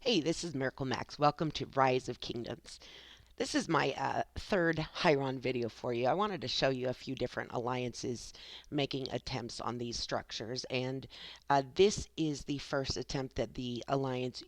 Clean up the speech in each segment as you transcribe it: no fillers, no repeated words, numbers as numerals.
Hey, this is MiracleMax. Welcome to Rise of Kingdoms. This is my third Hieron video for you. I wanted to show you a few different alliances making attempts on these structures, and this is the first attempt that the alliance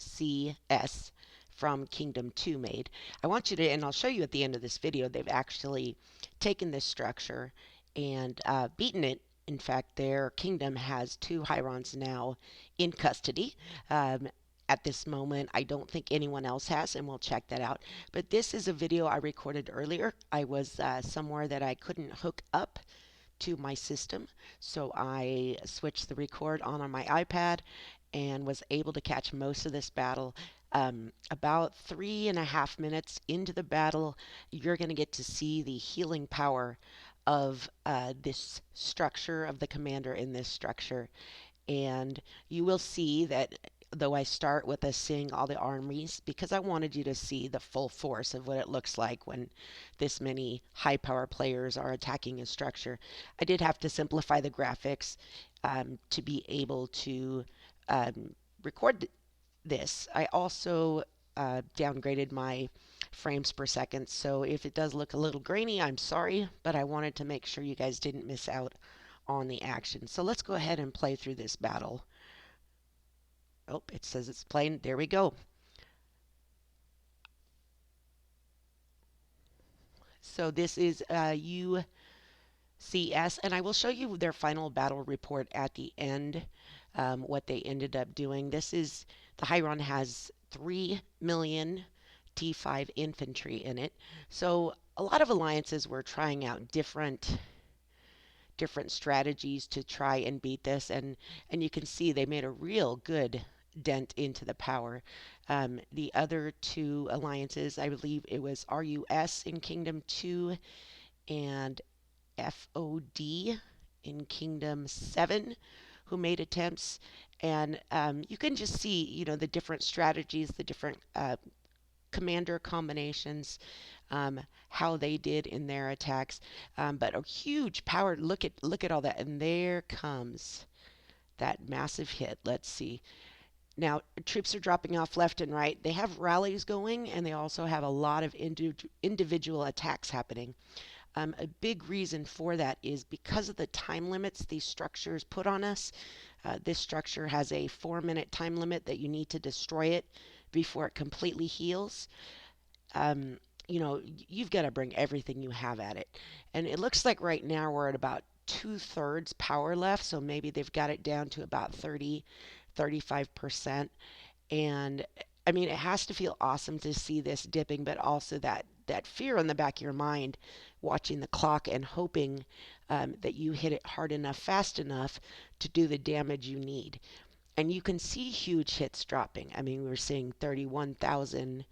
UCS from Kingdom 2 made. I want you to, and I'll show you at the end of this video, they've actually taken this structure and beaten it. In fact, their kingdom has two Hierons now in custody. Um, at this moment, I don't think anyone else has, and we'll check that out. But this is a video I recorded earlier. I was somewhere that I couldn't hook up to my system, so I switched the record on my iPad and was able to catch most of this battle. About 3.5 minutes into the battle, you're going to get to see the healing power of this structure, of the commander in this structure. And you will see that though I start with us seeing all the armies, because I wanted you to see the full force of what it looks like when this many high power players are attacking a structure, I did have to simplify the graphics to be able to record this. I also downgraded my frames per second, so if it does look a little grainy, I'm sorry, but I wanted to make sure you guys didn't miss out on the action. So let's go ahead and play through this battle. Oh, it says it's playing. There we go. So this is UCS, and I will show you their final battle report at the end, what they ended up doing. This is, the Hieron has 3 million T5 infantry in it. So a lot of alliances were trying out different strategies to try and beat this, and you can see they made a real good dent into the power. The other two alliances, I believe it was RUS in Kingdom 2 and FOD in Kingdom 7, who made attempts. And you can just see, the different strategies, the different commander combinations, how they did in their attacks. But a huge power. Look at all that, and there comes that massive hit. Let's see. Now, troops are dropping off left and right. They have rallies going, and they also have a lot of individual attacks happening. A big reason for that is because of the time limits these structures put on us. This structure has a 4-minute time limit that you need to destroy it before it completely heals. Um, you've got to bring everything you have at it. And it looks like right now we're at about 2/3 power left, so maybe they've got it down to about 35%. And I mean, it has to feel awesome to see this dipping, but also that fear in the back of your mind, watching the clock and hoping that you hit it hard enough, fast enough to do the damage you need. And you can see huge hits dropping. I mean, we're seeing 31,000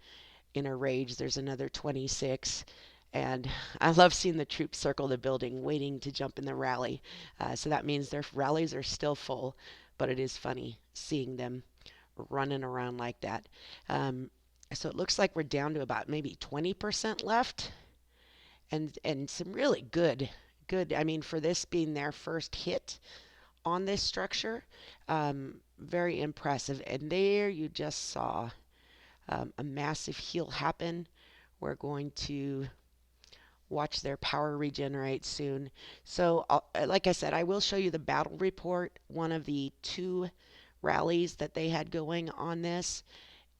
in a rage. There's another 26. And I love seeing the troops circle the building, waiting to jump in the rally. So that means their rallies are still full, but it is funny seeing them running around like that. Um, so it looks like we're down to about maybe 20% left, and some really good. I mean, for this being their first hit on this structure, very impressive. And there you just saw a massive heal happen. We're going to watch their power regenerate soon. So, like I said, I will show you the battle report, one of the two rallies that they had going on this,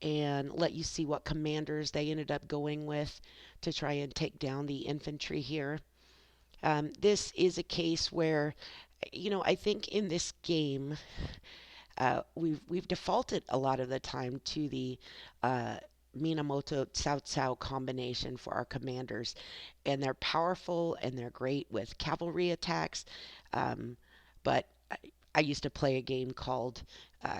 and let you see what commanders they ended up going with to try and take down the infantry here. This is a case where, I think in this game, we've defaulted a lot of the time to the Minamoto Cao Cao combination for our commanders, and they're powerful and they're great with cavalry attacks. But I used to play a game called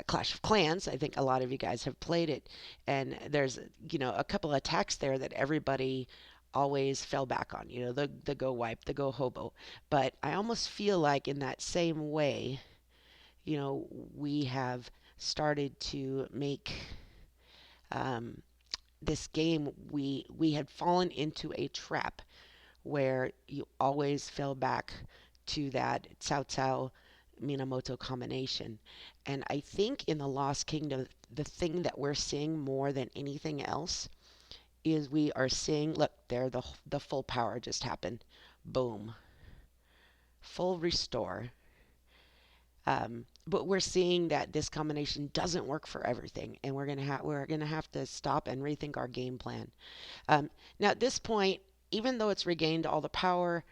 Clash of Clans. I think a lot of you guys have played it, and there's a couple of attacks there that everybody always fell back on. The go wipe, the go hobo. But I almost feel like in that same way, we have started to make um, this game. We had fallen into a trap where you always fell back to that Cao Cao Minamoto combination. And I think in the Lost Kingdom the thing that we're seeing more than anything else is we are seeing, look, there the full power just happened. Boom. Full restore. But we're seeing that this combination doesn't work for everything, and we're gonna have to stop and rethink our game plan. Now at this point, even though it's regained all the power,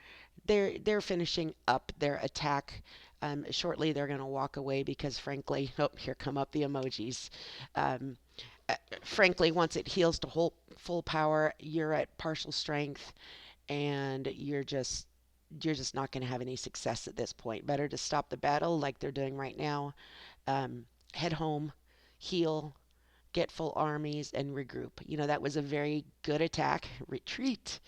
they're finishing up their attack. Shortly, they're gonna walk away because, frankly, oh, here come up the emojis. Um, Frankly, once it heals to whole full power, you're at partial strength, and you're just not going to have any success at this point. Better to stop the battle like they're doing right now. Head home, heal, get full armies, and regroup. That was a very good attack. Retreat,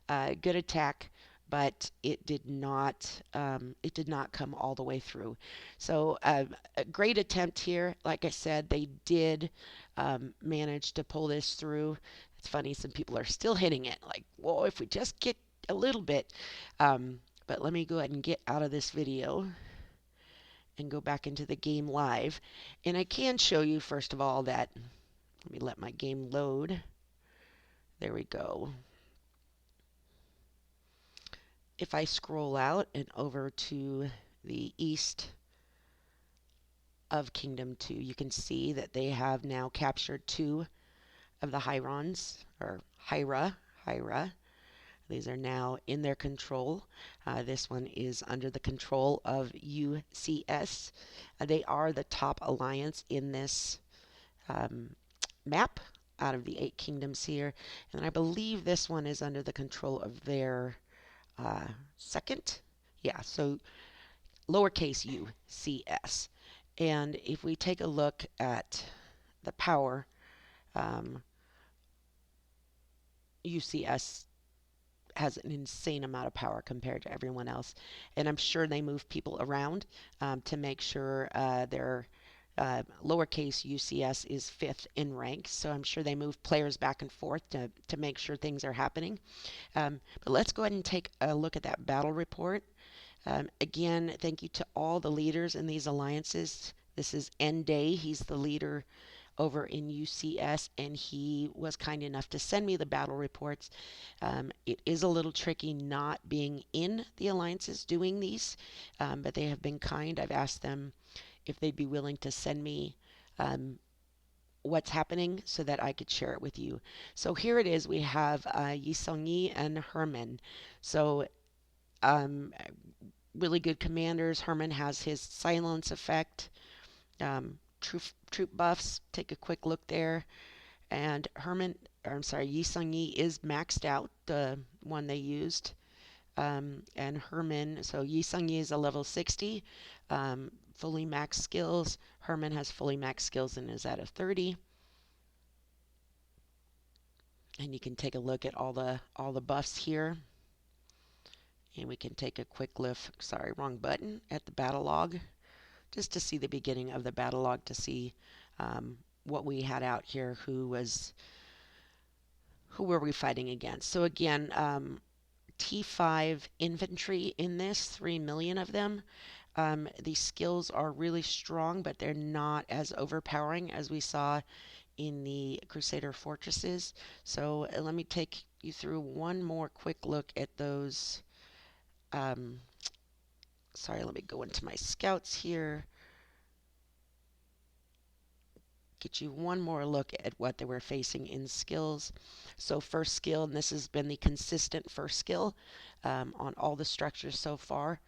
good attack, but it did not come all the way through. So a great attempt here. Like I said, they did manage to pull this through. It's funny, some people are still hitting it. Like, whoa, if we just get a little bit. But let me go ahead and get out of this video and go back into the game live. And I can show you, first of all, that, let me let my game load. There we go. If I scroll out and over to the east of Kingdom 2, you can see that they have now captured 2 of the Hierons, or Hyra. These are now in their control. This one is under the control of UCS. They are the top alliance in this map out of the 8 kingdoms here. And I believe this one is under the control of their second. Yeah, so lowercase UCS. And if we take a look at the power, UCS has an insane amount of power compared to everyone else. And I'm sure they move people around to make sure their lowercase UCS is 5th in rank. So I'm sure they move players back and forth to make sure things are happening. But let's go ahead and take a look at that battle report. Again, thank you to all the leaders in these alliances. This is Day. He's the leader over in UCS, and he was kind enough to send me the battle reports. It is a little tricky not being in the alliances doing these, but they have been kind. I've asked them if they'd be willing to send me what's happening so that I could share it with you. So here it is. We have Yi and Herman. So really good commanders. Herman has his silence effect. Troop buffs. Take a quick look there. And Yi is maxed out, the one they used. And Herman, so Yi is a level 60, fully maxed skills. Herman has fully maxed skills and is at a 30. And you can take a look at all the buffs here. And we can take a quick look, sorry, wrong button, at the battle log, just to see the beginning of the battle log, to see what we had out here, who were we fighting against. So again, T5 infantry in this, 3 million of them. These skills are really strong, but they're not as overpowering as we saw in the Crusader fortresses. So let me take you through one more quick look at those. Sorry, let me go into my scouts here. Get you one more look at what they were facing in skills. So first skill, and this has been the consistent first skill on all the structures so far,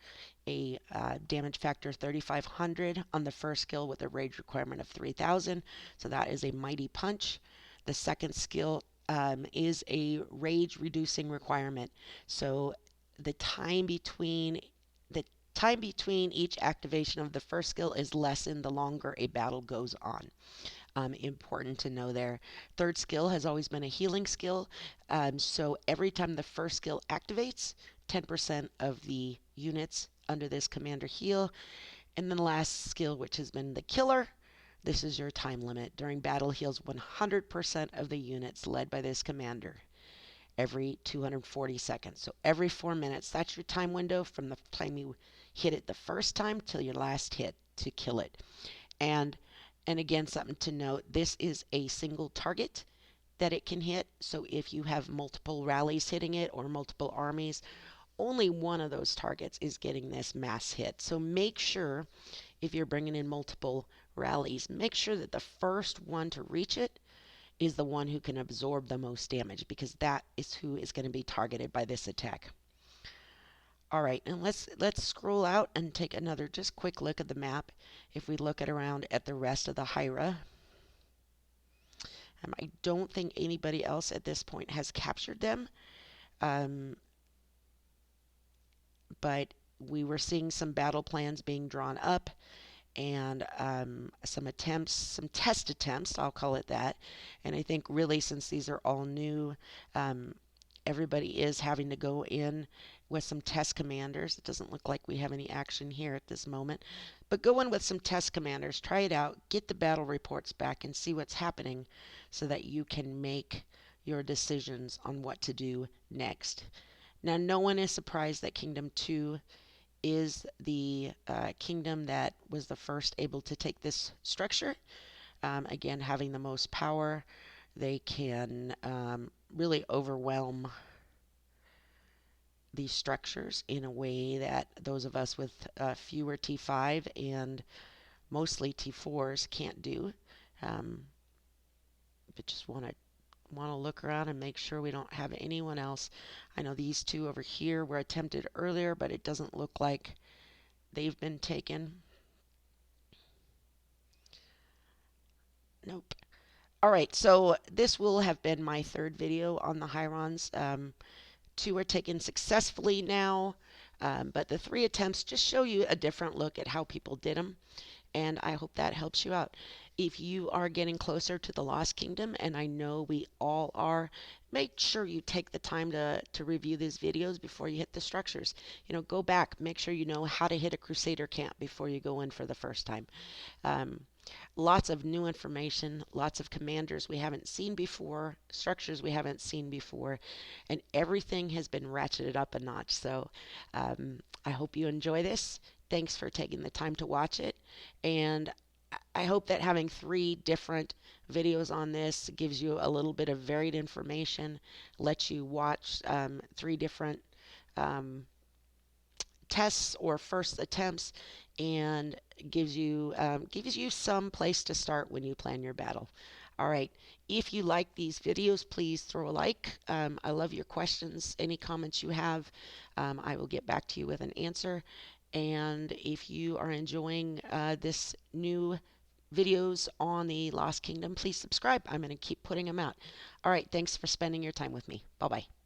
a damage factor 3500 on the first skill with a rage requirement of 3000. So that is a mighty punch. The second skill is a rage reducing requirement. So the time between each activation of the first skill is lessened the longer a battle goes on. Important to know there. Third skill has always been a healing skill. So every time the first skill activates, 10% of the units under this commander heal. And then the last skill, which has been the killer, this is your time limit. During battle, heals 100% of the units led by this commander every 240 seconds. So every 4 minutes, that's your time window from the time you hit it the first time till your last hit to kill it. And And again, something to note, this is a single target that it can hit. So if you have multiple rallies hitting it or multiple armies, only one of those targets is getting this mass hit. So make sure, if you're bringing in multiple rallies, make sure that the first one to reach it is the one who can absorb the most damage, because that is who is going to be targeted by this attack. All right, and let's scroll out and take another just quick look at the map. If we look at around at the rest of the Hieron, I don't think anybody else at this point has captured them, um, but we were seeing some battle plans being drawn up, and some attempts, some test attempts, I'll call it that. And I think really, since these are all new, um, everybody is having to go in with some test commanders. It doesn't look like we have any action here at this moment, but go in with some test commanders, try it out, get the battle reports back, and see what's happening so that you can make your decisions on what to do next. Now, no one is surprised that Kingdom 2 is the kingdom that was the first able to take this structure. Again, having the most power, they can really overwhelm these structures in a way that those of us with fewer T5 and mostly T4s can't do. But just want to look around and make sure we don't have anyone else. I know these two over here were attempted earlier, but it doesn't look like they've been taken. Nope. All right, so this will have been my third video on the Hierons. Two are taken successfully now, but the three attempts just show you a different look at how people did them, and I hope that helps you out. If you are getting closer to the Lost Kingdom, and I know we all are, make sure you take the time to review these videos before you hit the structures. Go back, make sure you know how to hit a Crusader camp before you go in for the first time. Lots of new information, lots of commanders we haven't seen before, structures we haven't seen before, and everything has been ratcheted up a notch. So I hope you enjoy this. Thanks for taking the time to watch it, and I hope that having three different videos on this gives you a little bit of varied information, lets you watch three different tests or first attempts, and gives you some place to start when you plan your battle. All right. If you like these videos, please throw a like. I love your questions. Any comments you have, I will get back to you with an answer. And if you are enjoying this new videos on the Lost Kingdom, please subscribe. I'm going to keep putting them out. All right. Thanks for spending your time with me. Bye bye.